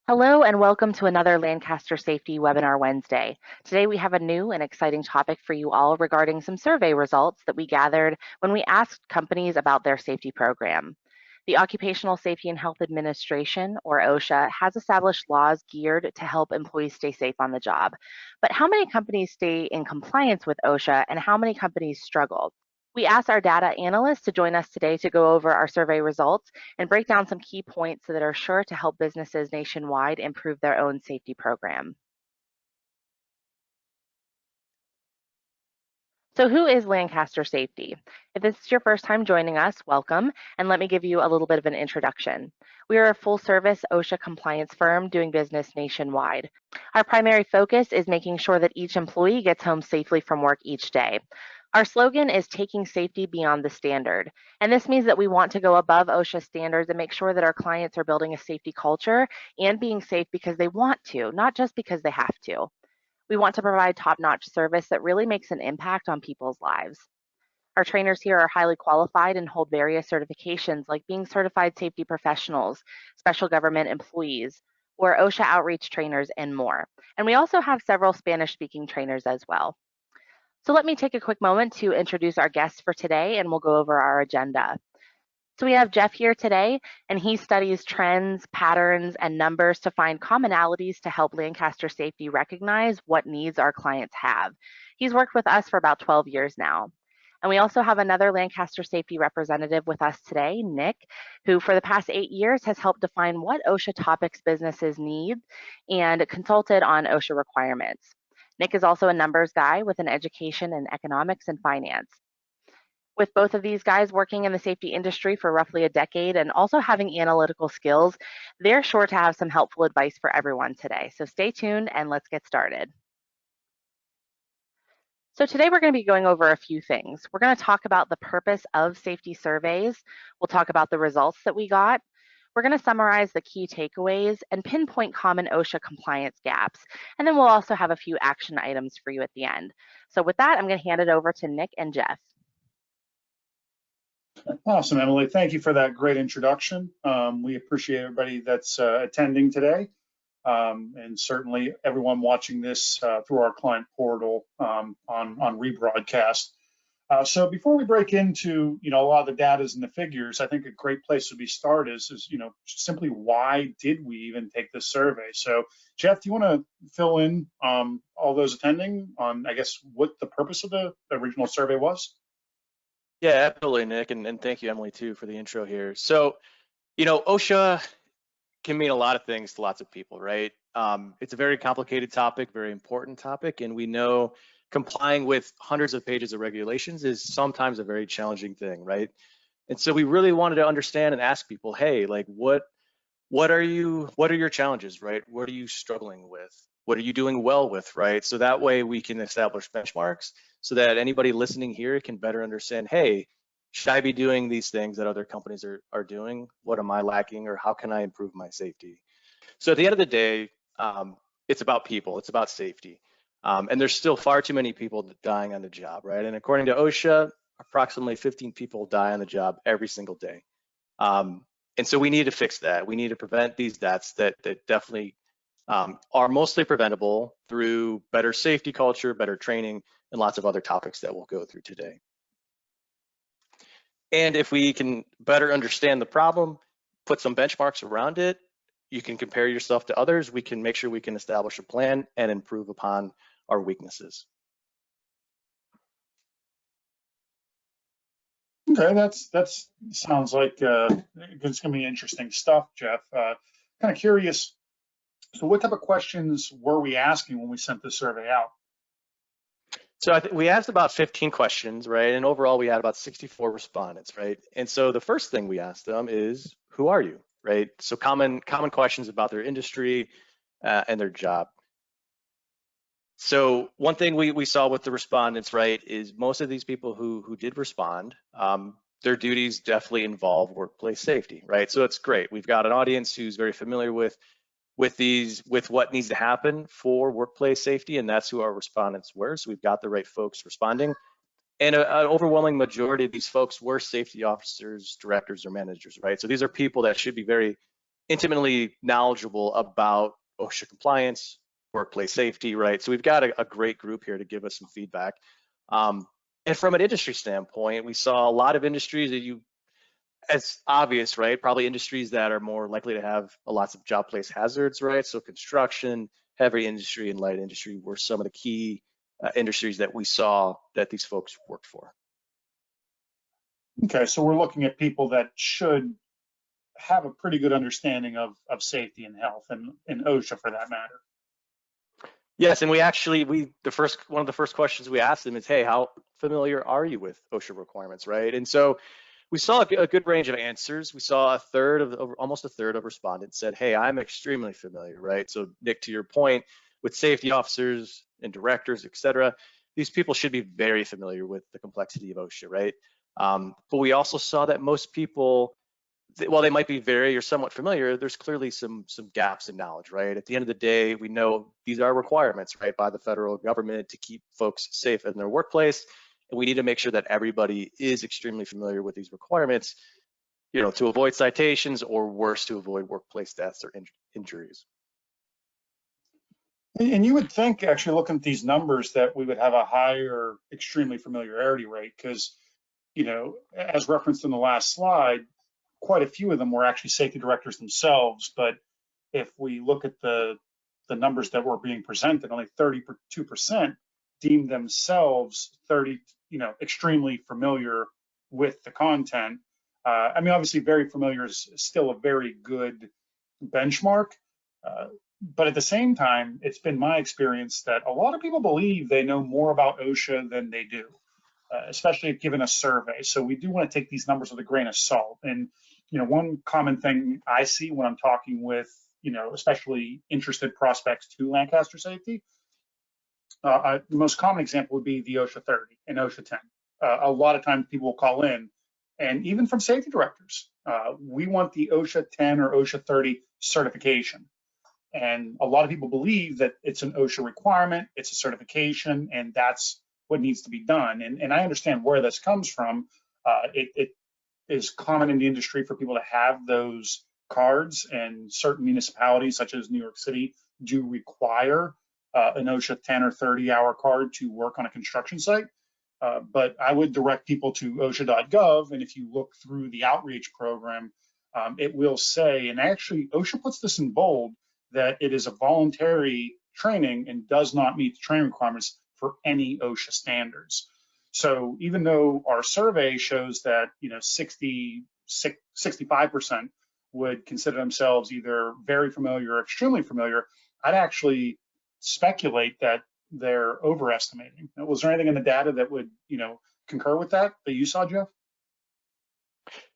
Hello and welcome to another Lancaster Safety Webinar Wednesday. Today we have a new and exciting topic for you all regarding some survey results that we gathered when we asked companies about their safety program. The Occupational Safety and Health Administration, or OSHA, has established laws geared to help employees stay safe on the job. But how many companies stay in compliance with OSHA and how many companies struggle? We asked our data analysts to join us today to go over our survey results and break down some key points that are sure to help businesses nationwide improve their own safety program. So who is Lancaster Safety? If this is your first time joining us, welcome, and let me give you a little bit of an introduction. We are a full-service OSHA compliance firm doing business nationwide. Our primary focus is making sure that each employee gets home safely from work each day. Our slogan is taking safety beyond the standard, and this means that we want to go above OSHA standards and make sure that our clients are building a safety culture and being safe because they want to, not just because they have to. We want to provide top-notch service that really makes an impact on people's lives. Our trainers here are highly qualified and hold various certifications like being certified safety professionals, special government employees, or OSHA outreach trainers, and more. And we also have several Spanish-speaking trainers as well. So let me take a quick moment to introduce our guests for today, and we'll go over our agenda. So we have Jeff here today, and he studies trends, patterns, and numbers to find commonalities to help Lancaster Safety recognize what needs our clients have. He's worked with us for about 12 years now. And we also have another Lancaster Safety representative with us today, Nick, who for the past 8 years has helped define what OSHA topics businesses need and consulted on OSHA requirements. Nick is also a numbers guy with an education in economics and finance. With both of these guys working in the safety industry for roughly a decade and also having analytical skills, they're sure to have some helpful advice for everyone today. So stay tuned and let's get started. So today we're going to be going over a few things. We're going to talk about the purpose of safety surveys. We'll talk about the results that we got. We're going to summarize the key takeaways and pinpoint common OSHA compliance gaps. And then we'll also have a few action items for you at the end. So with that, I'm going to hand it over to Nick and Jeff. Awesome, Emily. Thank you for that great introduction. We appreciate everybody that's attending today, and certainly everyone watching this through our client portal on rebroadcast. So before we break into a lot of the data and the figures, I think a great place to be start is simply why did we even take this survey? So Jeff, do you want to fill in all those attending on, I guess, what the purpose of the original survey was? Yeah, absolutely, Nick, and thank you, Emily, too, for the intro here. So, OSHA can mean a lot of things to lots of people, right? It's a very complicated topic, very important topic, and we know complying with hundreds of pages of regulations is sometimes a very challenging thing, right? And so we really wanted to understand and ask people, hey, like what are your challenges, right? What are you struggling with? What are you doing well with, right? So that way we can establish benchmarks so that anybody listening here can better understand, hey, should I be doing these things that other companies are doing? What am I lacking, or how can I improve my safety? So at the end of the day, it's about people, it's about safety. And there's still far too many people dying on the job, right? And according to OSHA, approximately 15 people die on the job every single day. And so we need to fix that. We need to prevent these deaths that definitely are mostly preventable through better safety culture, better training, and lots of other topics that we'll go through today. And if we can better understand the problem, put some benchmarks around it, you can compare yourself to others, we can make sure we can establish a plan and improve upon our weaknesses. Okay, that sounds like it's going to be interesting stuff, Jeff. Kind of curious. So, what type of questions were we asking when we sent the survey out? So I think we asked about 15 questions, right? And overall, we had about 64 respondents, right? And so the first thing we asked them is, who are you, right? So common questions about their industry and their job. So one thing we saw with the respondents, right, is most of these people who did respond, their duties definitely involve workplace safety, right? So it's great. We've got an audience who's very familiar with what needs to happen for workplace safety, and that's who our respondents were. So we've got the right folks responding. And an overwhelming majority of these folks were safety officers, directors, or managers, right? So these are people that should be very intimately knowledgeable about OSHA compliance, workplace safety, right? So we've got a great group here to give us some feedback. And from an industry standpoint, we saw a lot of industries that as obvious, right? Probably industries that are more likely to have lots of job place hazards, right? So construction, heavy industry, and light industry were some of the key industries that we saw that these folks worked for. Okay, so we're looking at people that should have a pretty good understanding of safety and health and OSHA for that matter. Yes, and one of the first questions we asked them is, hey, how familiar are you with OSHA requirements, right? And so we saw a good range of answers. We saw almost a third of respondents said, hey, I'm extremely familiar, right? So Nick, to your point, with safety officers and directors, et cetera, these people should be very familiar with the complexity of OSHA, right? But we also saw that most people, while they might be very or somewhat familiar, there's clearly some gaps in knowledge, right? At the end of the day, we know these are requirements, right, by the federal government to keep folks safe in their workplace. And we need to make sure that everybody is extremely familiar with these requirements, to avoid citations or worse, to avoid workplace deaths or injuries. And you would think, actually, looking at these numbers, that we would have a higher extremely familiarity rate because, as referenced in the last slide, quite a few of them were actually safety directors themselves. But if we look at the numbers that were being presented, only 32% deemed themselves extremely familiar with the content. Obviously, very familiar is still a very good benchmark. But at the same time, it's been my experience that a lot of people believe they know more about OSHA than they do, especially if given a survey. So we do want to take these numbers with a grain of salt. And one common thing I see when I'm talking with especially interested prospects to Lancaster Safety, the most common example would be the OSHA 30 and OSHA 10. A lot of times people will call in, and even from safety directors, we want the OSHA 10 or OSHA 30 certification. And a lot of people believe that it's an OSHA requirement, it's a certification, and that's what needs to be done. And I understand where this comes from. It is common in the industry for people to have those cards, and certain municipalities, such as New York City, do require an OSHA 10 or 30-hour card to work on a construction site. But I would direct people to OSHA.gov, and if you look through the outreach program, it will say, and actually OSHA puts this in bold, that it is a voluntary training and does not meet the training requirements for any OSHA standards. So even though our survey shows that 65% would consider themselves either very familiar or extremely familiar, I'd actually speculate that they're overestimating. Was there anything in the data that would concur with that you saw, Jeff?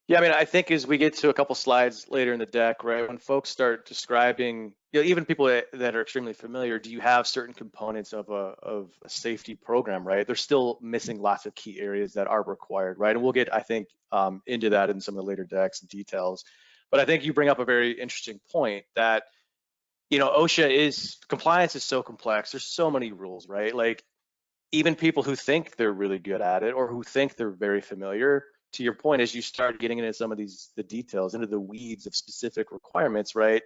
Yeah, I think as we get to a couple slides later in the deck, right, when folks start describing, even people that are extremely familiar, do you have certain components of a safety program, right? They're still missing lots of key areas that are required, right? And we'll get, I think, into that in some of the later decks and details. But I think you bring up a very interesting point that, OSHA compliance is so complex. There's so many rules, right? Like even people who think they're really good at it or who think they're very familiar, to your point, as you start getting into some of the details, into the weeds of specific requirements, right?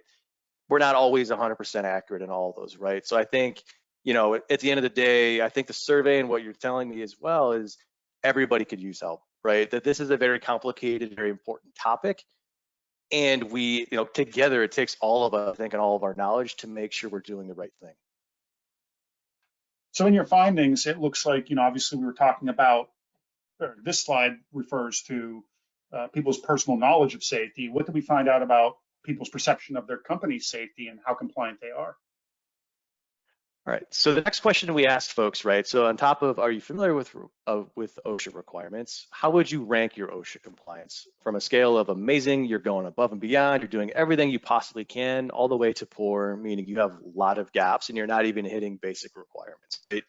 We're not always 100% accurate in all of those, right? So I think, at the end of the day, I think the survey and what you're telling me as well is everybody could use help, right? That this is a very complicated, very important topic. And we, together, it takes all of us, I think, and all of our knowledge to make sure we're doing the right thing. So in your findings, it looks like, obviously we were talking about, this slide refers to people's personal knowledge of safety. What did we find out about people's perception of their company's safety and how compliant they are? All right, so the next question we asked folks, right? So on top of, are you familiar with OSHA requirements? How would you rank your OSHA compliance? From a scale of amazing, you're going above and beyond, you're doing everything you possibly can, all the way to poor, meaning you have a lot of gaps and you're not even hitting basic requirements, right?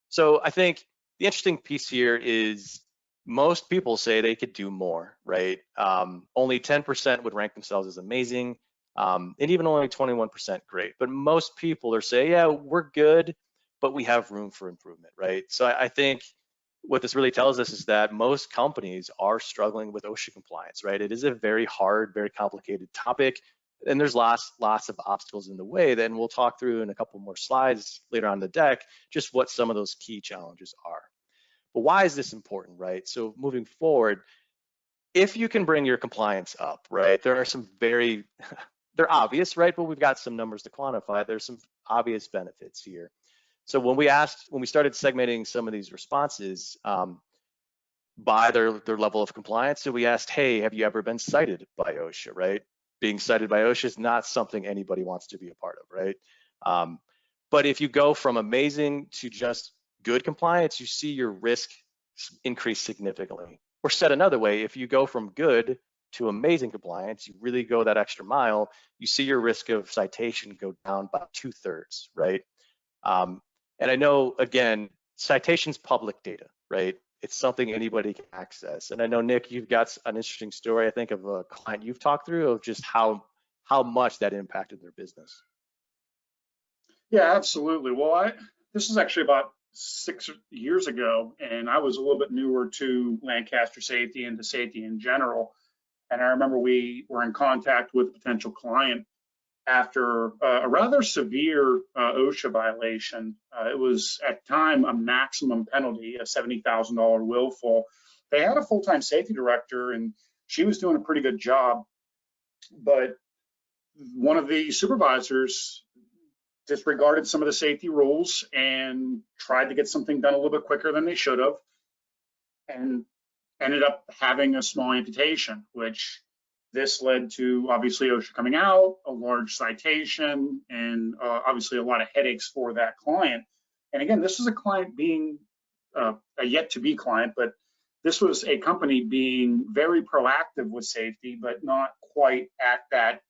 So I think the interesting piece here is most people say they could do more, right? Only 10% would rank themselves as amazing, and even only 21% great. But most people are saying, yeah, we're good, but we have room for improvement, right? So I think what this really tells us is that most companies are struggling with OSHA compliance, right? It is a very hard, very complicated topic. And there's lots of obstacles in the way. Then we'll talk through in a couple more slides later on the deck, just what some of those key challenges are. But why is this important, right? So moving forward, if you can bring your compliance up, right, there are some very, they're obvious, right? But we've got some numbers to quantify. There's some obvious benefits here. So when we started segmenting some of these responses by their level of compliance, so we asked, hey, have you ever been cited by OSHA, right? Being cited by OSHA is not something anybody wants to be a part of, right? But if you go from amazing to just good compliance, you see your risk increase significantly. Or said another way, if you go from good to amazing compliance, you really go that extra mile, you see your risk of citation go down by 2/3, right? And I know, again, citation's public data, right? It's something anybody can access. And I know, Nick, you've got an interesting story, I think, of a client you've talked through of just how much that impacted their business. Yeah, absolutely. Well, this is actually about 6 years ago, and I was a little bit newer to Lancaster Safety and to safety in general. And I remember we were in contact with a potential client after a rather severe OSHA violation. It was at the time a maximum penalty, a $70,000 willful. They had a full-time safety director, and she was doing a pretty good job. But one of the supervisors disregarded some of the safety rules and tried to get something done a little bit quicker than they should have, and ended up having a small amputation, which this led to obviously OSHA coming out, a large citation, and obviously a lot of headaches for that client. And again, this is a client being a yet to be client, but this was a company being very proactive with safety, but not quite at that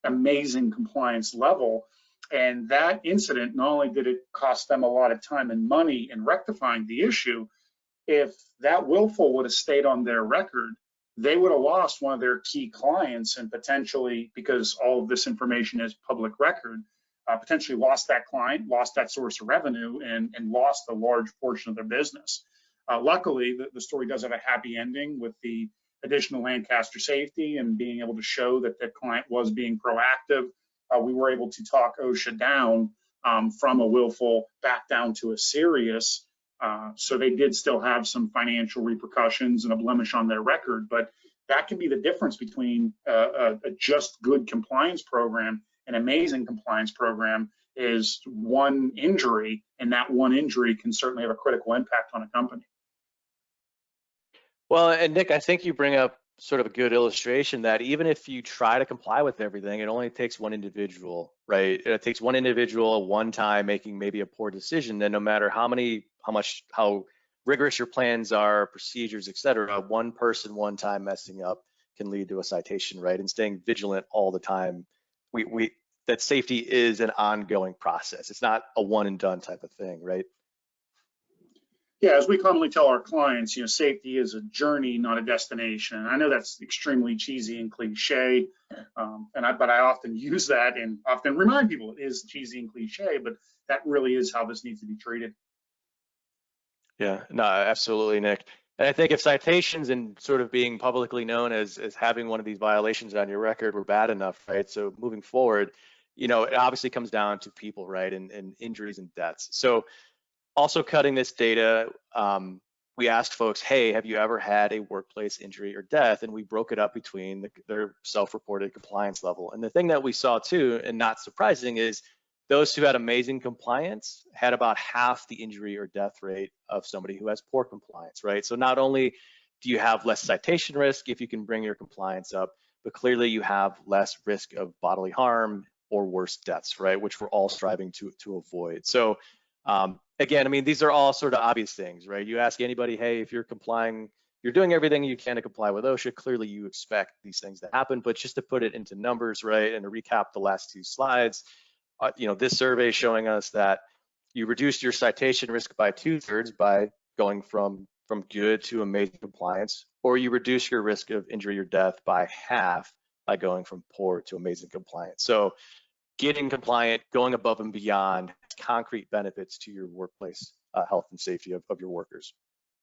amazing compliance level. And that incident, not only did it cost them a lot of time and money in rectifying the issue, if that willful would have stayed on their record, they would have lost one of their key clients, and potentially, because all of this information is public record, potentially lost that client, lost that source of revenue, and lost a large portion of their business. Luckily, the story does have a happy ending with the additional Lancaster safety and being able to show that the client was being proactive. We were able to talk OSHA down from a willful back down to a serious. So they did still have some financial repercussions and a blemish on their record, but that can be the difference between a just good compliance program. An amazing compliance program is one injury, and that one injury can certainly have a critical impact on a company. Well, and Nick, I think you bring up sort of a good illustration that even if you try to comply with everything, it only takes one individual, right? It takes one individual one time making maybe a poor decision. Then no matter how rigorous your plans are, procedures, et cetera, one person, one time messing up can lead to a citation, right? And staying vigilant all the time. That safety is an ongoing process. It's not a one and done type of thing, right? Yeah, as we commonly tell our clients, safety is a journey, not a destination. I know that's extremely cheesy and cliche, but I often use that and often remind people it is cheesy and cliche, but that really is how this needs to be treated. Yeah, no, absolutely, Nick. And I think if citations and sort of being publicly known as having one of these violations on your record were bad enough, right? So moving forward, it obviously comes down to people, right, and injuries and deaths. So also cutting this data, we asked folks, hey, have you ever had a workplace injury or death? And we broke it up between their self-reported compliance level. And the thing that we saw too, and not surprising, is those who had amazing compliance had about half the injury or death rate of somebody who has poor compliance, right? So not only do you have less citation risk if you can bring your compliance up, but clearly you have less risk of bodily harm or worse deaths, right? Which we're all striving to avoid. So again, I mean, these are all sort of obvious things, right? You ask anybody, hey, if you're complying, you're doing everything you can to comply with OSHA, clearly you expect these things to happen. But just to put it into numbers, right, and to recap the last two slides, this survey is showing us that you reduced your citation risk by 2/3 by going from good to amazing compliance, or you reduce your risk of injury or death by half by going from poor to amazing compliance. So getting compliant, going above and beyond, concrete benefits to your workplace health and safety of your workers.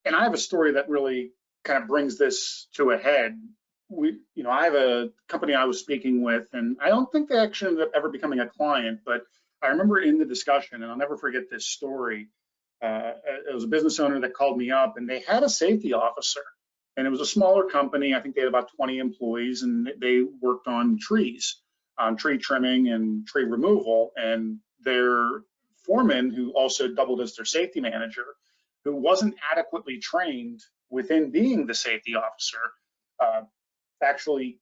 And I have a story that really kind of brings this to a head. I have a company I was speaking with, and I don't think they actually ended up ever becoming a client, but I remember in the discussion, and I'll never forget this story. It was a business owner that called me up, and they had a safety officer, and it was a smaller company. I think they had about 20 employees, and they worked on trees, on tree trimming and tree removal. And their foreman, who also doubled as their safety manager, who wasn't adequately trained within being the safety officer, actually,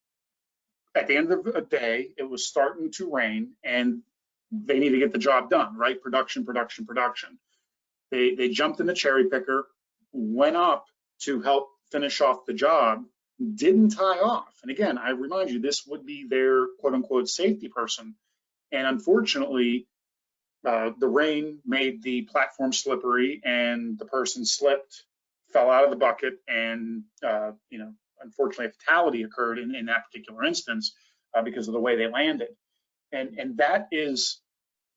at the end of the day, it was starting to rain, and they need to get the job done, right? Production, production, production. They jumped in the cherry picker, went up to help finish off the job, didn't tie off. And again, I remind you, this would be their quote unquote safety person. And unfortunately, the rain made the platform slippery, and the person slipped, fell out of the bucket, and unfortunately, a fatality occurred in that particular instance because of the way they landed. And that is,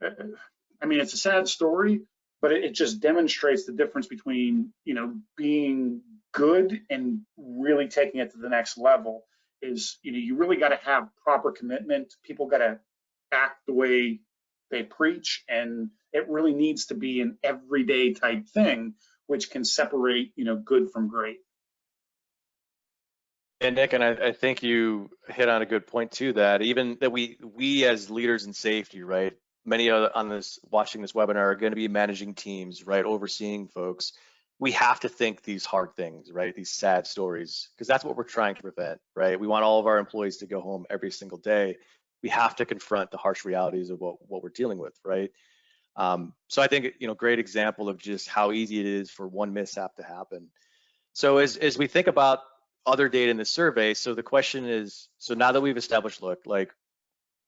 it's a sad story, but it just demonstrates the difference between, being good and really taking it to the next level. Is, you really got to have proper commitment. People got to act the way they preach, and it really needs to be an everyday type thing, which can separate, good from great. And Nick, and I think you hit on a good point too, that even that we as leaders in safety, right? Many on this watching this webinar are going to be managing teams, right? Overseeing folks. We have to think these hard things, right? These sad stories, because that's what we're trying to prevent, right? We want all of our employees to go home every single day. We have to confront the harsh realities of what we're dealing with, right? So I think, great example of just how easy it is for one mishap to happen. So as we think about other data in the survey, so the question is, so now that we've established, look, like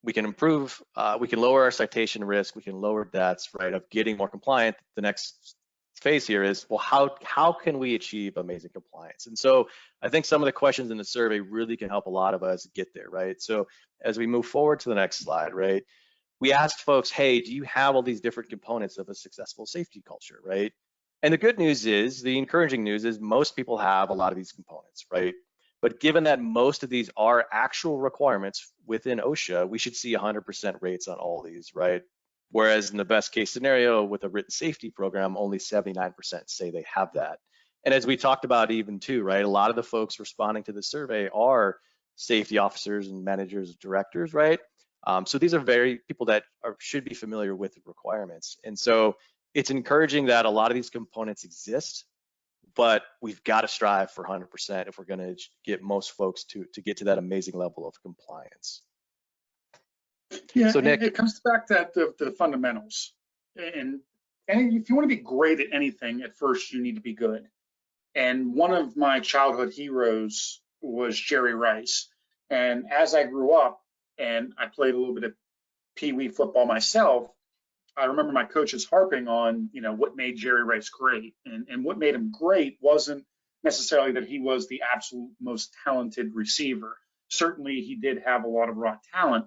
we can improve, we can lower our citation risk, we can lower deaths, right, of getting more compliant. The next phase here is, well, how can we achieve amazing compliance? And so I think some of the questions in the survey really can help a lot of us get there, right? So as we move forward to the next slide, right, we asked folks, hey, do you have all these different components of a successful safety culture, right? And the good news is, the encouraging news is, most people have a lot of these components, right? But given that most of these are actual requirements within OSHA, we should see 100% rates on all these, right? Whereas in the best case scenario with a written safety program, only 79% say they have that. And as we talked about even too, right, a lot of the folks responding to the survey are safety officers and managers, directors, right? So these are very people that should be familiar with the requirements. And so it's encouraging that a lot of these components exist, but we've got to strive for 100% if we're going to get most folks to get to that amazing level of compliance. Yeah, so Nick, it comes back to the fundamentals. And if you want to be great at anything, at first you need to be good. And one of my childhood heroes was Jerry Rice. And as I grew up and I played a little bit of pee-wee football myself, I remember my coaches harping on, what made Jerry Rice great. And what made him great wasn't necessarily that he was the absolute most talented receiver. Certainly he did have a lot of raw talent,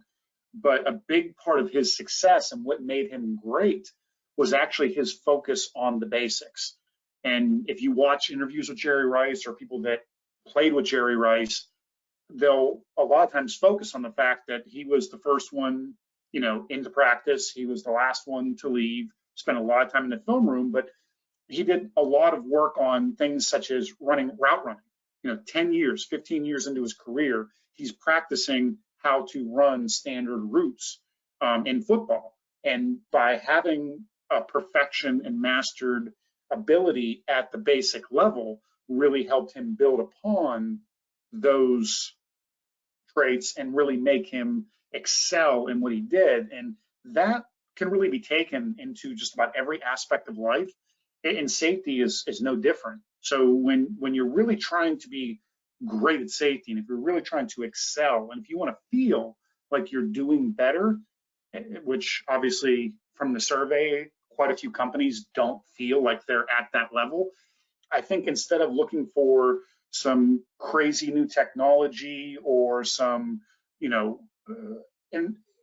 but a big part of his success and what made him great was actually his focus on the basics. And if you watch interviews with Jerry Rice or people that played with Jerry Rice, they'll a lot of times focus on the fact that he was the first one, into practice. He was the last one to leave, spent a lot of time in the film room, but he did a lot of work on things such as route running. 10 years, 15 years into his career, he's practicing how to run standard routes in football. And by having a perfection and mastered ability at the basic level, really helped him build upon those traits and really make him excel in what he did. And that can really be taken into just about every aspect of life. And safety is no different. So when you're really trying to be great at safety, and if you're really trying to excel, and if you want to feel like you're doing better, which obviously from the survey, quite a few companies don't feel like they're at that level. I think instead of looking for some crazy new technology or some,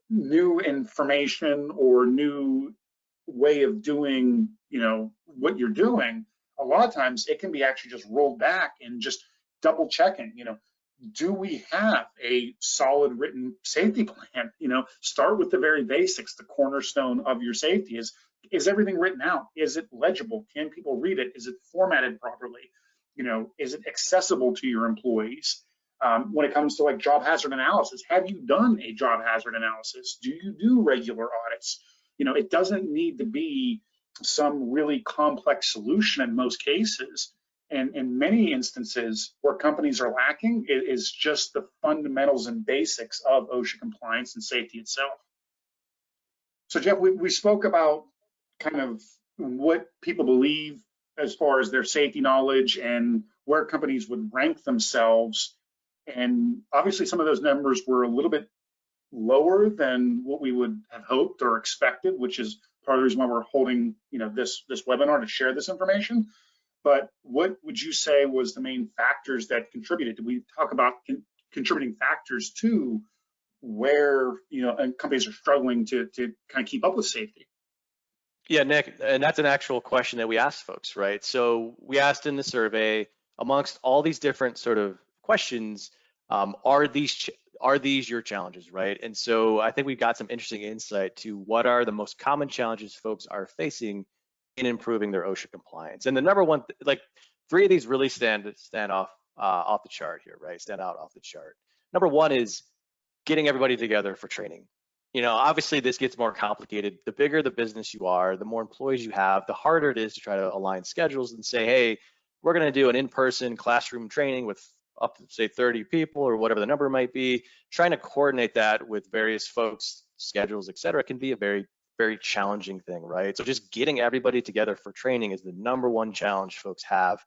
new information or new way of doing, what you're doing, a lot of times it can be actually just rolled back and just double checking, do we have a solid written safety plan? Start with the very basics. The cornerstone of your safety is everything written out? Is it legible? Can people read it? Is it formatted properly? Is it accessible to your employees? When it comes to like job hazard analysis, have you done a job hazard analysis? Do you do regular audits? It doesn't need to be some really complex solution in most cases. And in many instances where companies are lacking, it is just the fundamentals and basics of OSHA compliance and safety itself. So Jeff, we spoke about kind of what people believe as far as their safety knowledge and where companies would rank themselves. And obviously some of those numbers were a little bit lower than what we would have hoped or expected, which is part of the reason why we're holding this webinar to share this information. But what would you say was the main factors that contributed? Did we talk about contributing factors to where companies are struggling to kind of keep up with safety? Yeah, Nick, and that's an actual question that we asked folks, right? So we asked in the survey, amongst all these different sort of questions, are these your challenges, right? And so I think we got some interesting insight to what are the most common challenges folks are facing in improving their OSHA compliance. And the number one, like 3 of these really stand off the chart here, right? Stand out off the chart. Number one is getting everybody together for training. Obviously this gets more complicated. The bigger the business you are, the more employees you have, the harder it is to try to align schedules and say, hey, we're going to do an in-person classroom training with up to say 30 people or whatever the number might be. Trying to coordinate that with various folks' schedules, et cetera, can be a very, very challenging thing, right? So just getting everybody together for training is the number one challenge folks have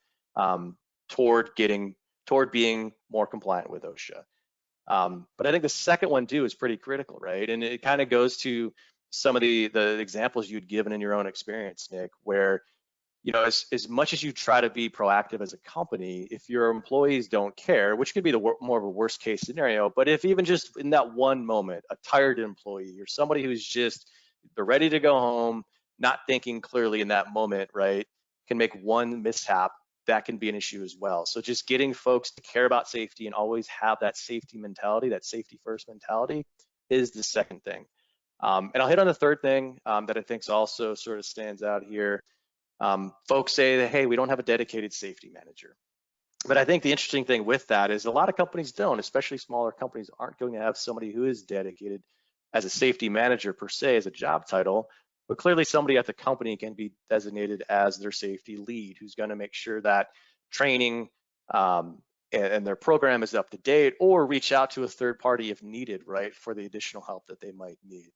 toward being more compliant with OSHA. But I think the second one too is pretty critical, right? And it kind of goes to some of the examples you'd given in your own experience, Nick, where as much as you try to be proactive as a company, if your employees don't care, which could be more of a worst case scenario, but if even just in that one moment, a tired employee or somebody who's just they're ready to go home, not thinking clearly in that moment, right, can make one mishap. That can be an issue as well. So just getting folks to care about safety and always have that safety mentality, that safety first mentality is the second thing. And I'll hit on the third thing that I think also sort of stands out here. Folks say that, hey, we don't have a dedicated safety manager. But I think the interesting thing with that is a lot of companies don't, especially smaller companies aren't going to have somebody who is dedicated as a safety manager per se as a job title. But clearly somebody at the company can be designated as their safety lead, who's going to make sure that training and their program is up to date, or reach out to a third party if needed, right, for the additional help that they might need.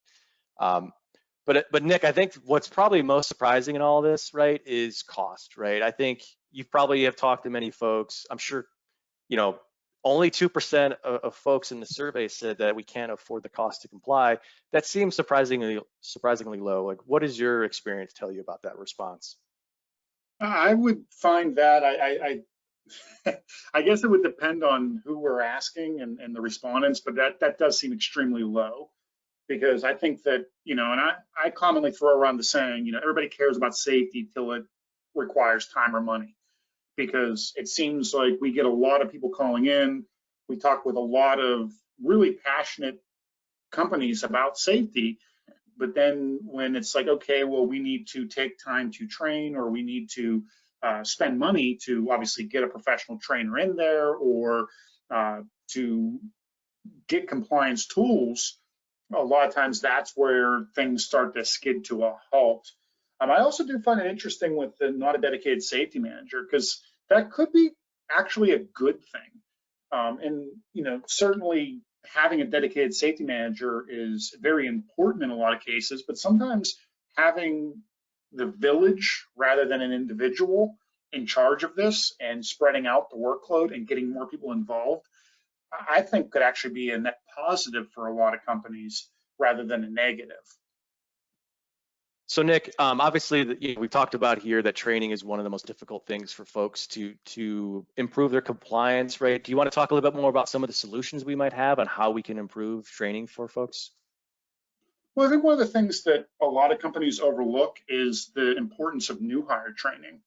But Nick, I think what's probably most surprising in all this, right, is cost, right? I think you probably have talked to many folks. I'm sure, only 2% of folks in the survey said that we can't afford the cost to comply. That seems surprisingly low. Like, what does your experience tell you about that response? I would find that I guess it would depend on who we're asking and the respondents, but that does seem extremely low, because I think that, and I commonly throw around the saying, everybody cares about safety till it requires time or money. Because it seems like we get a lot of people calling in. We talk with a lot of really passionate companies about safety, but then when it's like, okay, well, we need to take time to train, or we need to spend money to obviously get a professional trainer in there, or to get compliance tools, a lot of times that's where things start to skid to a halt. I also do find it interesting with the not a dedicated safety manager, because that could be actually a good thing. And certainly having a dedicated safety manager is very important in a lot of cases, but sometimes having the village rather than an individual in charge of this and spreading out the workload and getting more people involved, I think could actually be a net positive for a lot of companies rather than a negative. So Nick, obviously, we've talked about here that training is one of the most difficult things for folks to improve their compliance, right? Do you want to talk a little bit more about some of the solutions we might have on how we can improve training for folks? Well, I think one of the things that a lot of companies overlook is the importance of new hire training.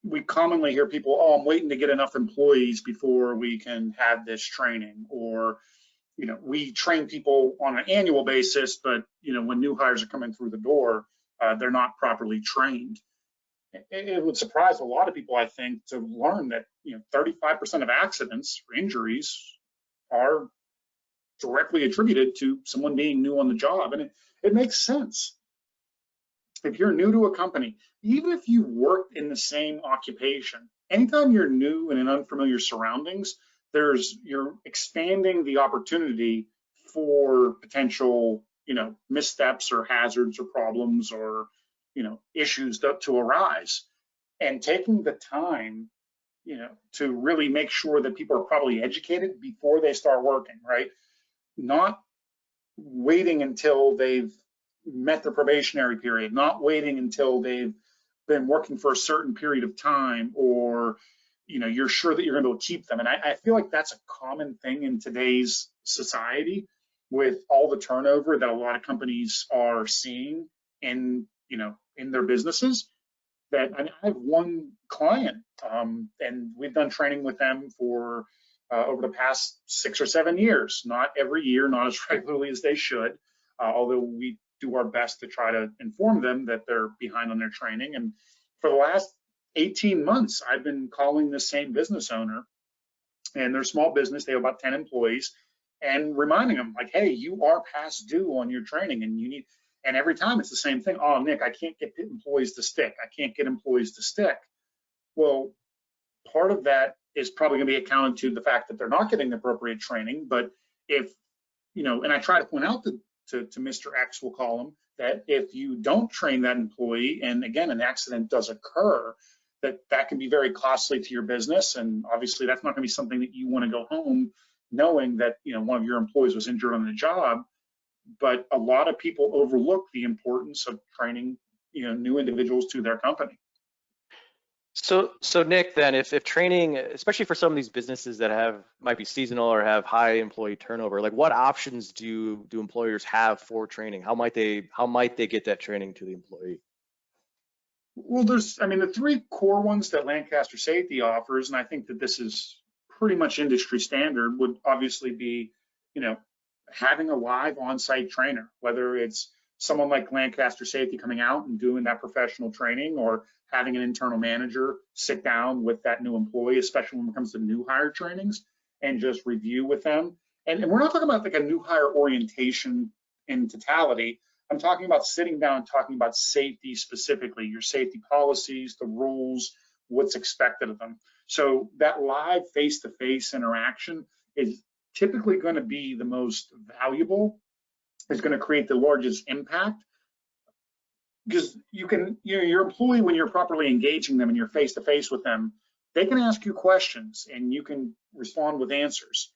we commonly hear people, oh, I'm waiting to get enough employees before we can have this training, or we train people on an annual basis, but when new hires are coming through the door, they're not properly trained. It would surprise a lot of people, I think, to learn that 35% of accidents or injuries are directly attributed to someone being new on the job, and it makes sense. If you're new to a company, even if you worked in the same occupation, anytime you're new and in unfamiliar surroundings, you're expanding the opportunity for potential, missteps or hazards or problems or, issues to arise. And taking the time, to really make sure that people are properly educated before they start working, right? Not waiting until they've met the probationary period, not waiting until they've been working for a certain period of time, or you're sure that you're going to be able to keep them. And I feel like that's a common thing in today's society with all the turnover that a lot of companies are seeing in their businesses. That I have one client, and we've done training with them for over the past 6 or 7 years. Not every year, not as regularly as they should, although we do our best to try to inform them that they're behind on their training. And for the last 18 months, I've been calling this same business owner, and they're a small business, they have about 10 employees, and reminding them, like, hey, you are past due on your training, and you need. And every time it's the same thing. Oh, Nick, I can't get employees to stick. I can't get employees to stick. Well, part of that is probably going to be accounted to the fact that they're not getting the appropriate training. But if, and I try to point out to Mr. X, we'll call him, that if you don't train that employee, and again, an accident does occur, that can be very costly to your business. And obviously that's not going to be something that you want to go home knowing that, one of your employees was injured on the job. But a lot of people overlook the importance of training, new individuals to their company. So Nick, then if training, especially for some of these businesses that might be seasonal or have high employee turnover, like what options do employers have for training? How might they get that training to the employee? Well, the 3 core ones that Lancaster Safety offers, and I think that this is pretty much industry standard, would obviously be, having a live on-site trainer, whether it's someone like Lancaster Safety coming out and doing that professional training, or having an internal manager sit down with that new employee, especially when it comes to new hire trainings, and just review with them. And we're not talking about like a new hire orientation in totality. I'm talking about sitting down and talking about safety specifically, your safety policies, the rules, what's expected of them. So that live face-to-face interaction is typically going to be the most valuable, is going to create the largest impact, because your employee, when you're properly engaging them and you're face to face with them, they can ask you questions and you can respond with answers,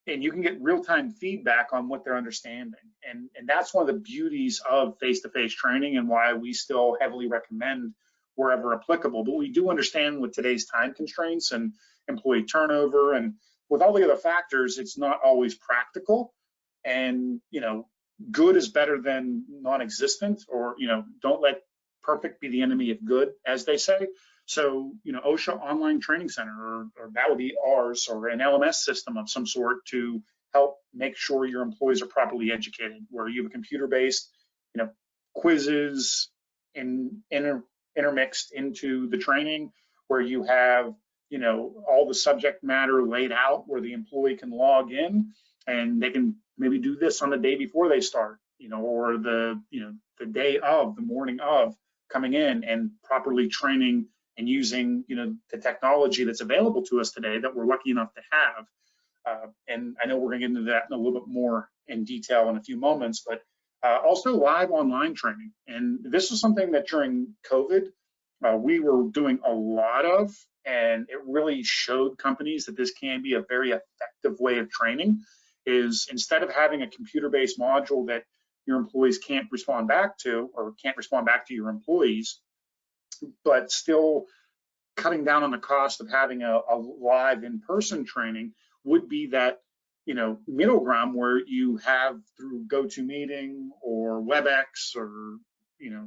and you can get real-time feedback on what they're understanding. And that's one of the beauties of face-to-face training, and why we still heavily recommend wherever applicable. But we do understand with today's time constraints and employee turnover, and with all the other factors, it's not always practical. And good is better than non-existent, or don't let perfect be the enemy of good, as they say. So OSHA Online Training Center, or that would be ours, or an LMS system of some sort to help make sure your employees are properly educated, where you have a computer-based quizzes intermixed into the training, where you have all the subject matter laid out, where the employee can log in and they can maybe do this on the day before they start, or the day of, the morning of coming in, and properly training and using the technology that's available to us today that we're lucky enough to have. And I know we're going to get into that in a little bit more in detail in a few moments, but also live online training. And this is something that during COVID, we were doing a lot of, and it really showed companies that this can be a very effective way of training. Is instead of having a computer-based module that your employees can't respond back to, or can't respond back to your employees, but still cutting down on the cost of having a live in-person training, would be that middle ground, where you have through GoToMeeting or WebEx or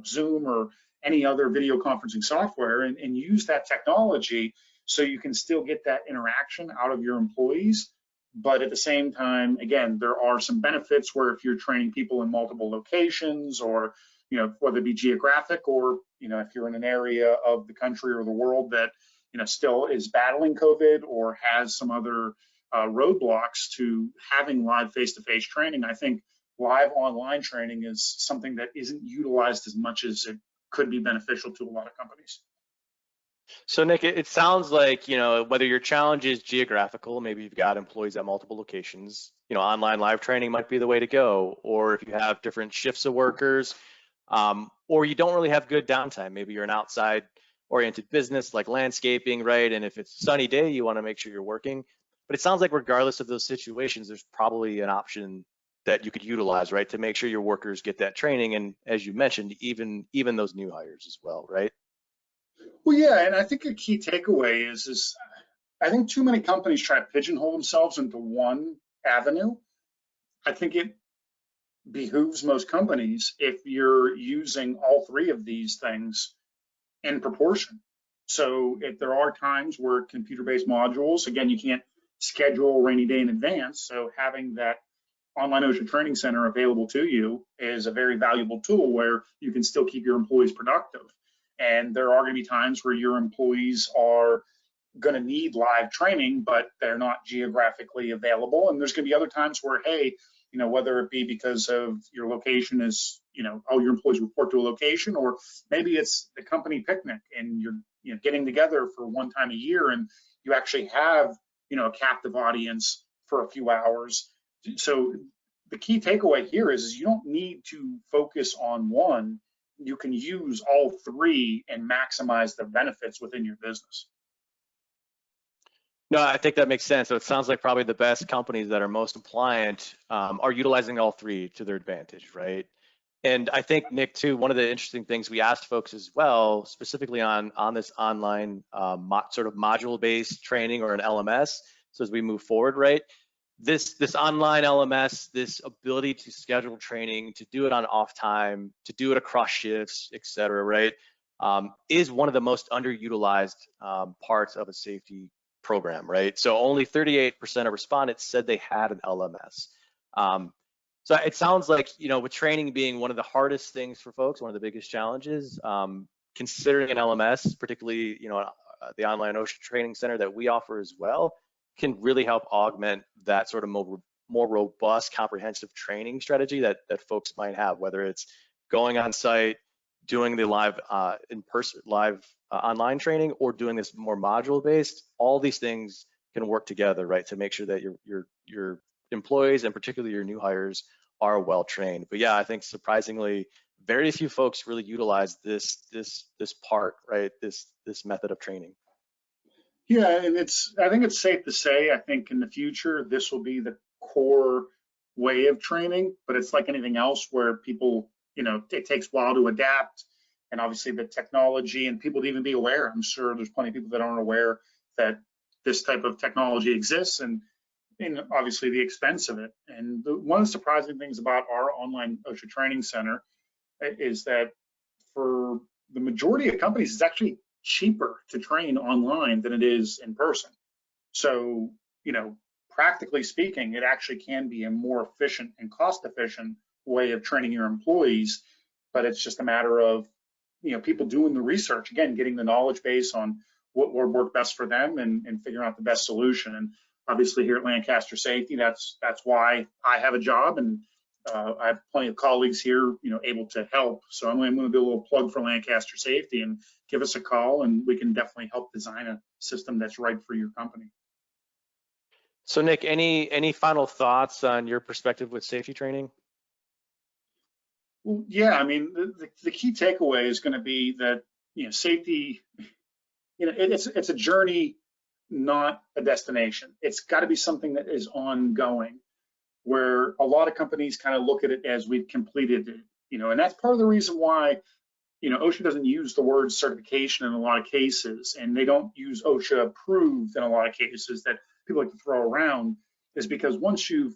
Zoom or any other video conferencing software and use that technology so you can still get that interaction out of your employees. But at the same time, again, there are some benefits where if you're training people in multiple locations, or whether it be geographic, or if you're in an area of the country or the world that still is battling COVID or has some other roadblocks to having live face-to-face training, I think live online training is something that isn't utilized as much as it could be beneficial to a lot of companies. So Nick, it sounds like, whether your challenge is geographical, maybe you've got employees at multiple locations, online live training might be the way to go. Or if you have different shifts of workers, or you don't really have good downtime, maybe you're an outside oriented business like landscaping, right? And if it's a sunny day, you want to make sure you're working. But it sounds like regardless of those situations, there's probably an option that you could utilize, right, to make sure your workers get that training. And as you mentioned, even those new hires as well, right? Well, yeah, and I think a key takeaway is I think too many companies try to pigeonhole themselves into one avenue. I think it behooves most companies if you're using all three of these things in proportion. So if there are times where computer-based modules, again, you can't schedule a rainy day in advance, so having that online OSHA training center available to you is a very valuable tool where you can still keep your employees productive. And there are going to be times where your employees are going to need live training, but they're not geographically available. And there's going to be other times where, hey, whether it be because of your location is, all your employees report to a location, or maybe it's the company picnic and you're getting together for one time a year and you actually have, a captive audience for a few hours. So the key takeaway here is you don't need to focus on one. You can use all three and maximize the benefits within your business. No, I think that makes sense. So it sounds like probably the best companies that are most compliant are utilizing all three to their advantage, right? And I think, Nick, too, one of the interesting things we asked folks as well, specifically on this online sort of module-based training or an LMS, so as we move forward, right? This online LMS, this ability to schedule training, to do it on off time, to do it across shifts, et cetera, right, is one of the most underutilized parts of a safety program, right? So only 38% of respondents said they had an LMS. So it sounds like, with training being one of the hardest things for folks, one of the biggest challenges, considering an LMS, particularly, the online OSHA training center that we offer as well, can really help augment that sort of more robust, comprehensive training strategy that folks might have, whether it's going on site, doing the live in-person, live online training, or doing this more module-based. All these things can work together, right, to make sure that your employees, and particularly your new hires, are well trained. But yeah, I think surprisingly, very few folks really utilize this part, right, this method of training. Yeah, and I think it's safe to say, I think in the future, this will be the core way of training, but it's like anything else where people, it takes a while to adapt, and obviously the technology and people to even be aware. I'm sure there's plenty of people that aren't aware that this type of technology exists, and obviously the expense of it. And one of the surprising things about our online OSHA training center is that for the majority of companies, it's actually cheaper to train online than it is in person. So, practically speaking, it actually can be a more efficient and cost-efficient way of training your employees, but it's just a matter of, people doing the research, again, getting the knowledge base on what would work best for them and figuring out the best solution. And obviously here at Lancaster Safety, that's why I have a job, and I have plenty of colleagues here, able to help. So I'm going to do a little plug for Lancaster Safety, and give us a call, and we can definitely help design a system that's right for your company. So Nick, any final thoughts on your perspective with safety training? Well, yeah, I mean, the key takeaway is going to be that, safety, it's a journey, not a destination. It's got to be something that is ongoing, where a lot of companies kind of look at it as we've completed it, and that's part of the reason why, OSHA doesn't use the word certification in a lot of cases, and they don't use OSHA approved in a lot of cases that people like to throw around, is because once you've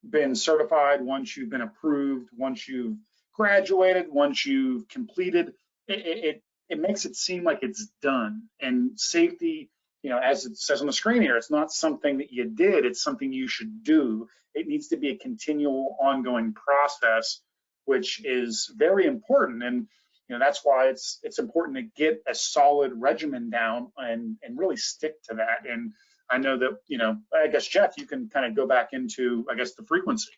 been certified, once you've been approved, once you've graduated, once you've completed it makes it seem like it's done. And safety, as it says on the screen here, it's not something that you did, it's something you should do. It needs to be a continual, ongoing process, which is very important. And that's why it's important to get a solid regimen down and really stick to that. And I know that, I guess, Jeff, you can kind of go back into, I guess, the frequency.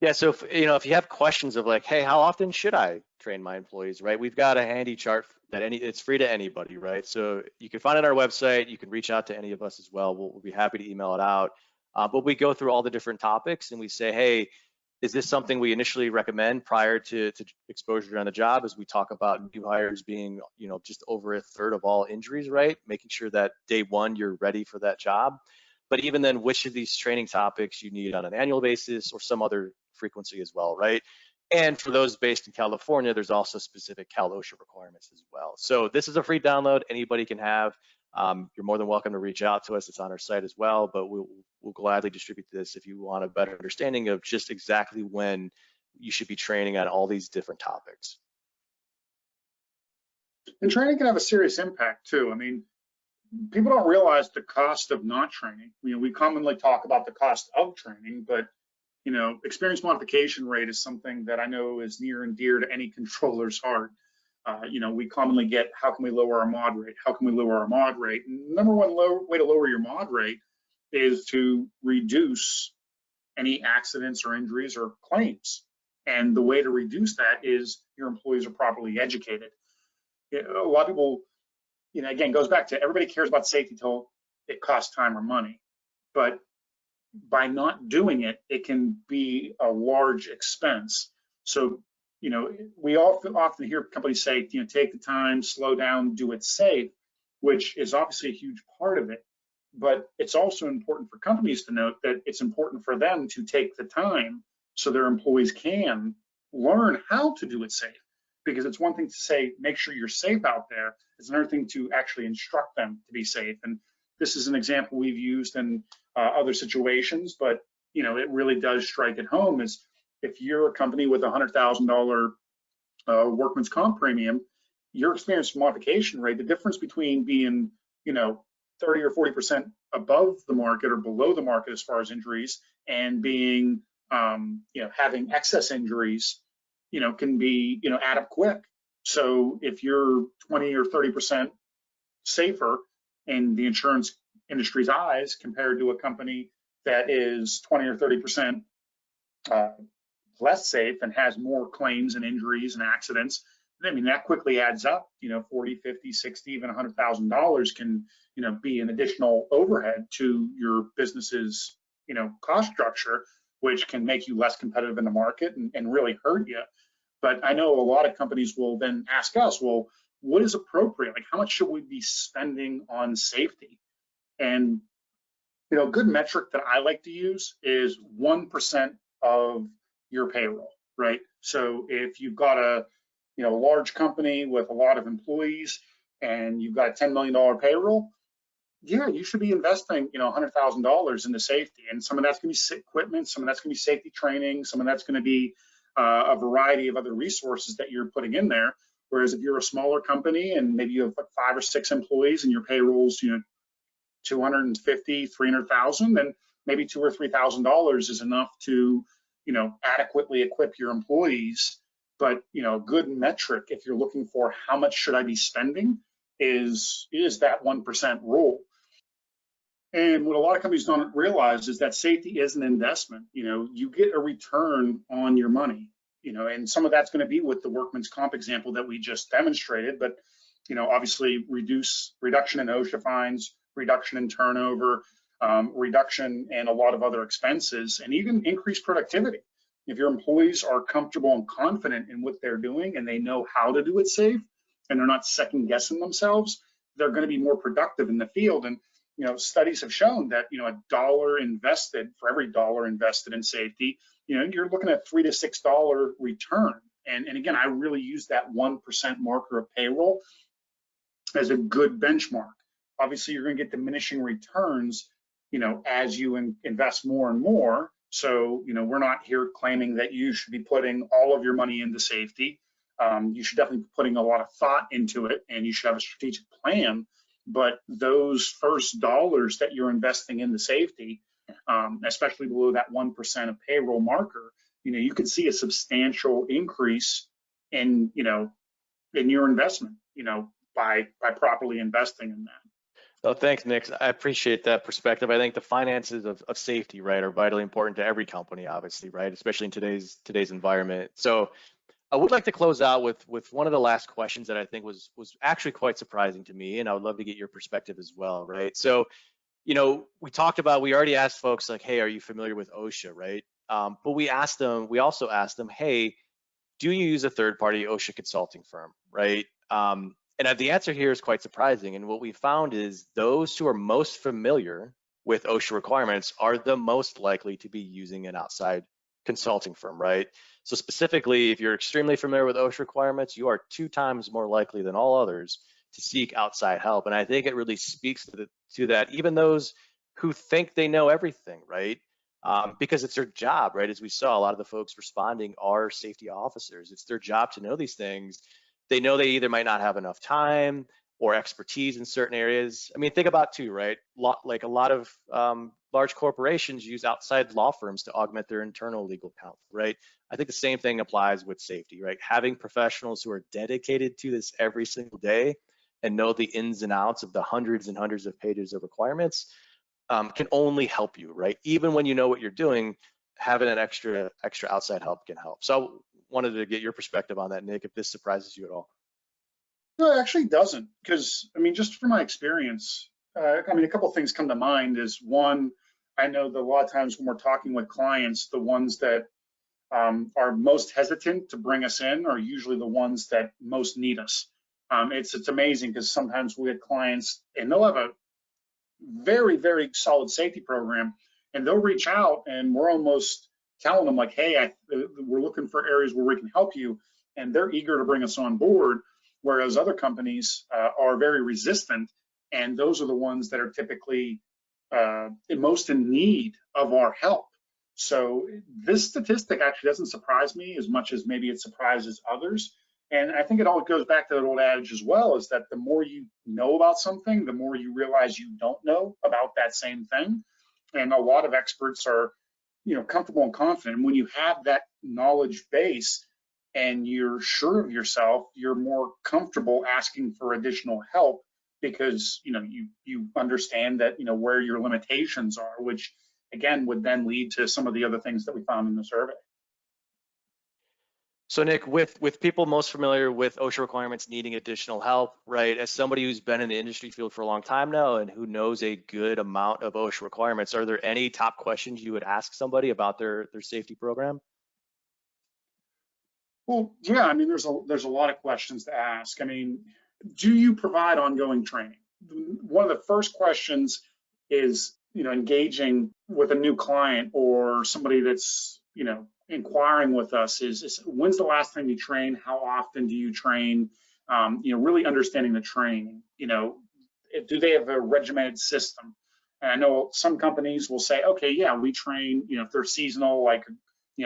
Yeah, so if you have questions of like, hey, how often should I train my employees, right? We've got a handy chart that it's free to anybody, right? So you can find it on our website. You can reach out to any of us as well. We'll be happy to email it out. But we go through all the different topics and we say, hey, is this something we initially recommend prior to exposure on the job? As we talk about new hires being, just over a third of all injuries, right? Making sure that day one you're ready for that job. But even then, which of these training topics you need on an annual basis or some other frequency as well, right? And for those based in California, there's also specific Cal OSHA requirements as well. So this is a free download anybody can have. You're more than welcome to reach out to us. It's on our site as well, but we'll gladly distribute this if you want a better understanding of just exactly when you should be training on all these different topics. And training can have a serious impact too. I mean, people don't realize the cost of not training. We commonly talk about the cost of training, but experience modification rate is something that I know is near and dear to any controller's heart. We commonly get, how can we lower our mod rate? How can we lower our mod rate? And number one way to lower your mod rate is to reduce any accidents or injuries or claims. And the way to reduce that is your employees are properly educated. A lot of people, again, goes back to everybody cares about safety till it costs time or money. But by not doing it, it can be a large expense. So, we often hear companies say, take the time, slow down, do it safe, which is obviously a huge part of it. But it's also important for companies to note that it's important for them to take the time so their employees can learn how to do it safe. Because it's one thing to say, make sure you're safe out there. It's another thing to actually instruct them to be safe. And this is an example we've used in other situations, but it really does strike at home. Is if you're a company with $100,000 workman's comp premium, your experience modification rate, the difference between being 30 or 40% above the market or below the market as far as injuries and being having excess injuries, can be add up quick. So if you're 20 or 30% safer in the insurance industry's eyes compared to a company that is 20 or 30% less safe and has more claims and injuries and accidents, I mean, that quickly adds up. 40, 50, 60, even $100,000 can be an additional overhead to your business's cost structure, which can make you less competitive in the market and really hurt you. But I know a lot of companies will then ask us, well, what is appropriate? Like, how much should we be spending on safety? And a good metric that I like to use is 1% of your payroll, right? So if you've got a large company with a lot of employees and you've got a $10 million payroll, yeah, you should be investing $100,000 into safety. And some of that's going to be equipment, some of that's going to be safety training, some of that's going to be a variety of other resources that you're putting in there. Whereas if you're a smaller company and maybe you have like 5 or 6 employees and your payroll's 250, 300,000, then maybe $2,000 or $3,000 is enough to adequately equip your employees. But a good metric, if you're looking for how much should I be spending, is that 1% rule. And what a lot of companies don't realize is that safety is an investment. You get a return on your money. And some of that's going to be with the workman's comp example that we just demonstrated. But obviously reduction in OSHA fines, reduction in turnover, reduction in a lot of other expenses, and even increased productivity. If your employees are comfortable and confident in what they're doing and they know how to do it safe and they're not second guessing themselves, they're going to be more productive in the field. And studies have shown that for every dollar invested in safety, you're looking at $3 to $6 return. And again, I really use that 1% marker of payroll as a good benchmark. Obviously, you're going to get diminishing returns, as you invest more and more. So, we're not here claiming that you should be putting all of your money into safety. You should definitely be putting a lot of thought into it, and you should have a strategic plan. But those first dollars that you're investing into safety, especially below that 1% of payroll marker, you can see a substantial increase in, in your investment, by properly investing in that. Oh, thanks, Nick. I appreciate that perspective. I think the finances of safety, right, are vitally important to every company, obviously, right, especially in today's environment. So I would like to close out with one of the last questions that I think was actually quite surprising to me, and I would love to get your perspective as well, right? So, we already asked folks like, hey, are you familiar with OSHA, right? But we also asked them, hey, do you use a third-party OSHA consulting firm, right? And the answer here is quite surprising. And what we found is those who are most familiar with OSHA requirements are the most likely to be using an outside consulting firm, right? So specifically, if you're extremely familiar with OSHA requirements, you are 2 times more likely than all others to seek outside help. And I think it really speaks to that, even those who think they know everything, right? Because it's their job, right? As we saw, a lot of the folks responding are safety officers. It's their job to know these things. They know they either might not have enough time or expertise in certain areas. I mean, think about too, right? Like a lot of large corporations use outside law firms to augment their internal legal counsel, right? I think the same thing applies with safety, right? Having professionals who are dedicated to this every single day and know the ins and outs of the hundreds and hundreds of pages of requirements can only help you, right? Even when you know what you're doing, having an extra outside help can help. So wanted to get your perspective on that, Nick, if this surprises you at all. No, it actually doesn't, because just from my experience, a couple of things come to mind. Is one, I know that a lot of times when we're talking with clients, the ones that are most hesitant to bring us in are usually the ones that most need us. It's amazing, because sometimes we have clients and they'll have a very, very solid safety program, and they'll reach out and we're almost telling them like, hey, we're looking for areas where we can help you, and they're eager to bring us on board, whereas other companies are very resistant, and those are the ones that are typically most in need of our help. So this statistic actually doesn't surprise me as much as maybe it surprises others. And I think it all goes back to that old adage as well, is that the more you know about something, the more you realize you don't know about that same thing. And a lot of experts are, comfortable and confident. And when you have that knowledge base and you're sure of yourself, you're more comfortable asking for additional help, because you understand that where your limitations are, which again would then lead to some of the other things that we found in the survey. So Nick, with people most familiar with OSHA requirements needing additional help, right, as somebody who's been in the industry field for a long time now and who knows a good amount of OSHA requirements, are there any top questions you would ask somebody about their safety program? Well, yeah, there's a lot of questions to ask. Do you provide ongoing training? One of the first questions is, engaging with a new client or somebody that's, inquiring with us is when's the last time you trained? How often do you train? Really understanding the training. Do they have a regimented system? And I know some companies will say, okay, yeah, we train, if they're seasonal, like,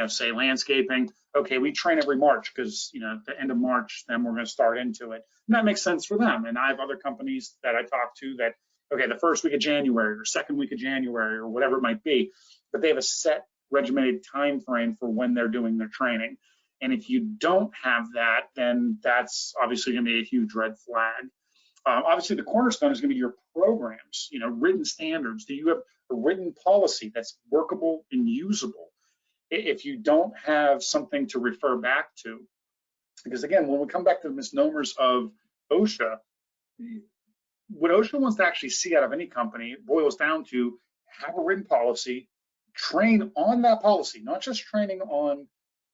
say landscaping, okay, we train every March because, at the end of March, then we're going to start into it. And that makes sense for them. And I have other companies that I talk to that, okay, the first week of January or second week of January or whatever it might be, but they have a set regimented time frame for when they're doing their training. And if you don't have that, then that's obviously going to be a huge red flag. Obviously, the cornerstone is going to be your programs, written standards. Do you have a written policy that's workable and usable? If you don't have something to refer back to, because again, when we come back to the misnomers of OSHA, what OSHA wants to actually see out of any company boils down to have a written policy, train on that policy, not just training on,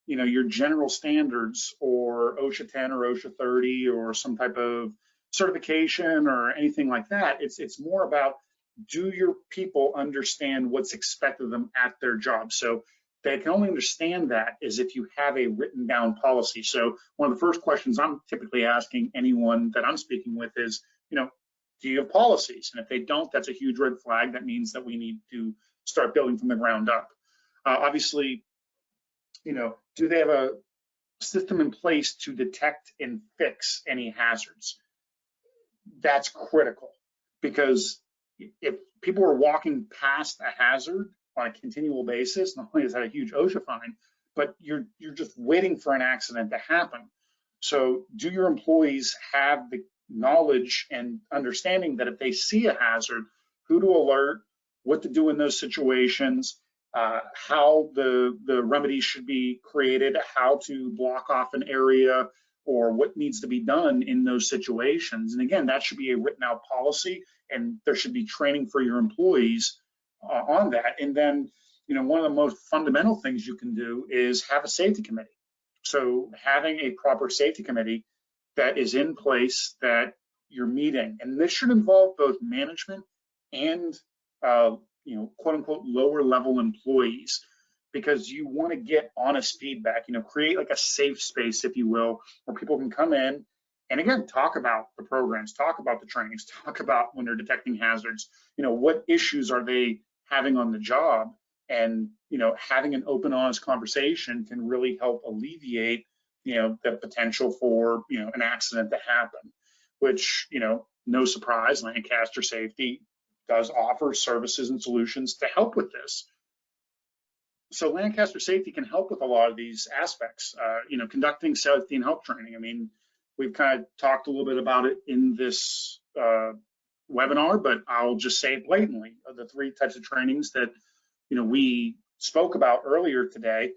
your general standards or OSHA 10 or OSHA 30 or some type of certification or anything like that. It's more about, do your people understand what's expected of them at their job? So they can only understand that is if you have a written down policy. So one of the first questions I'm typically asking anyone that I'm speaking with is, do you have policies? And if they don't, that's a huge red flag. That means that we need to start building from the ground up. Obviously, do they have a system in place to detect and fix any hazards. That's critical, because if people are walking past a hazard on a continual basis, not only is that a huge OSHA fine, but you're just waiting for an accident to happen. So do your employees have the knowledge and understanding that if they see a hazard, who to alert, what to do in those situations, how the remedy should be created, how to block off an area, or what needs to be done in those situations. And again, that should be a written out policy, and there should be training for your employees on that. And then, one of the most fundamental things you can do is have a safety committee. So having a proper safety committee that is in place, that you're meeting, and this should involve both management and quote unquote lower level employees, because you want to get honest feedback, create like a safe space, if you will, where people can come in and again, talk about the programs, talk about the trainings, talk about when they're detecting hazards, what issues are they having on the job, and having an open, honest conversation can really help alleviate the potential for an accident to happen, which no surprise, Lancaster Safety does offer services and solutions to help with this. So Lancaster Safety can help with a lot of these aspects, conducting safety and health training. I mean, we've kind of talked a little bit about it in this webinar, but I'll just say it blatantly. The three types of trainings that we spoke about earlier today,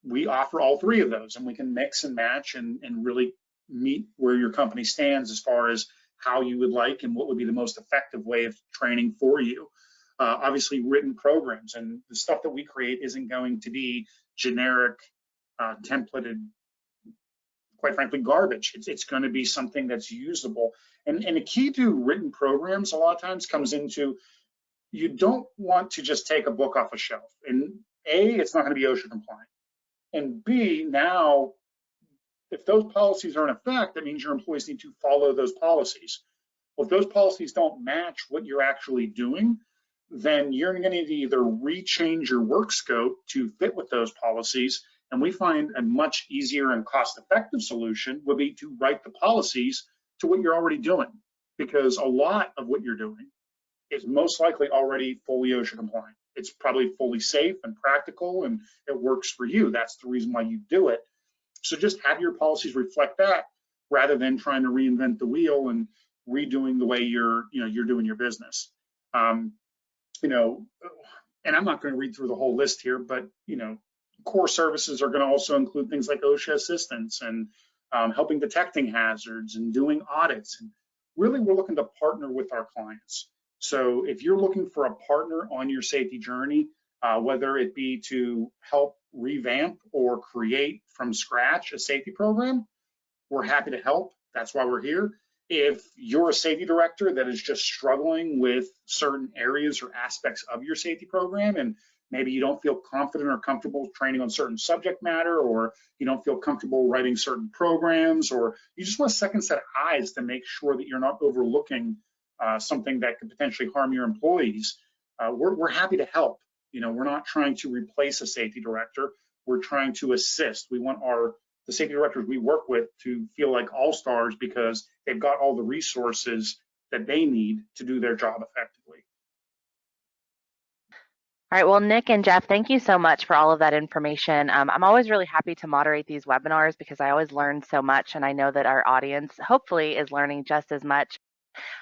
we offer all three of those, and we can mix and match and really meet where your company stands as far as how you would like and what would be the most effective way of training for you. Obviously, written programs, and the stuff that we create isn't going to be generic, templated, quite frankly, garbage. It's going to be something that's usable. And the key to written programs a lot of times comes into, you don't want to just take a book off a shelf. And A, it's not going to be OSHA compliant. And B, now, if those policies are in effect, that means your employees need to follow those policies. Well, if those policies don't match what you're actually doing, then you're going to need to either rechange your work scope to fit with those policies. And we find a much easier and cost-effective solution would be to write the policies to what you're already doing, because a lot of what you're doing is most likely already fully OSHA compliant. It's probably fully safe and practical, and it works for you. That's the reason why you do it. So just have your policies reflect that, rather than trying to reinvent the wheel and redoing the way you're doing your business. And I'm not going to read through the whole list here, but core services are going to also include things like OSHA assistance and helping detecting hazards and doing audits. And really, we're looking to partner with our clients. So if you're looking for a partner on your safety journey, whether it be to help revamp or create from scratch a safety program, we're happy to help. That's why we're here. If you're a safety director that is just struggling with certain areas or aspects of your safety program, and maybe you don't feel confident or comfortable training on certain subject matter, or you don't feel comfortable writing certain programs, or you just want a second set of eyes to make sure that you're not overlooking something that could potentially harm your employees, we're happy to help. We're not trying to replace a safety director. We're trying to assist. We want the safety directors we work with to feel like all-stars, because they've got all the resources that they need to do their job effectively. All right, well, Nick and Jeff, thank you so much for all of that information. I'm always really happy to moderate these webinars because I always learn so much, and I know that our audience hopefully is learning just as much.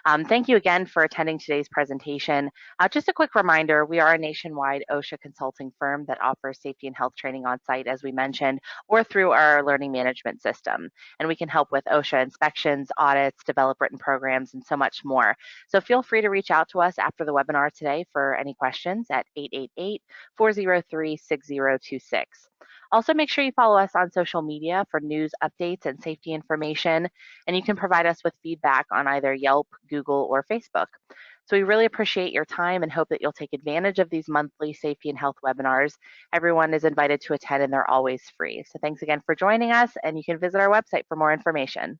Thank you again for attending today's presentation. Just a quick reminder, we are a nationwide OSHA consulting firm that offers safety and health training on site, as we mentioned, or through our learning management system. And we can help with OSHA inspections, audits, develop written programs, and so much more. So feel free to reach out to us after the webinar today for any questions at 888-403-6026. Also, make sure you follow us on social media for news updates and safety information, and you can provide us with feedback on either Yelp, Google, or Facebook. So we really appreciate your time and hope that you'll take advantage of these monthly safety and health webinars. Everyone is invited to attend, and they're always free. So thanks again for joining us, and you can visit our website for more information.